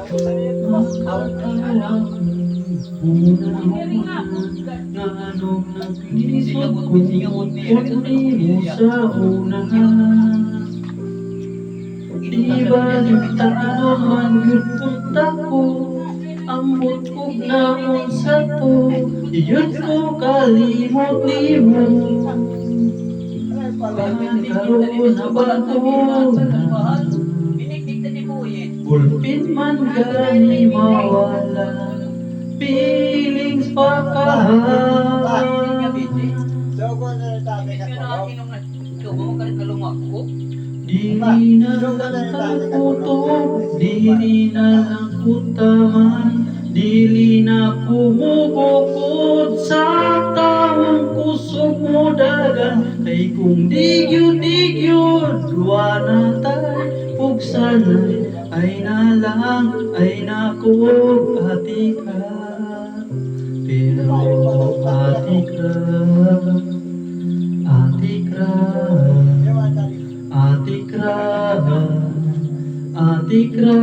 Makatawan una nga anong naglisod kung mo sa unahan. Di ba nagtanong man yun punta ko, ambot kog naon sa to, yun ko kalimot-limot. Panikaroon na bago na, bulpin man gani mawala, feelings pa kahan. Dili na lang takutok, dili na lang kutaman, dili na kumubukod sa taong kusog mo dagan. Kay kung digyod, duwa na tay, pugsanay, ay na lang, ay nakog ati ka. Pero ati ka, ati ka. Atikra, atikra,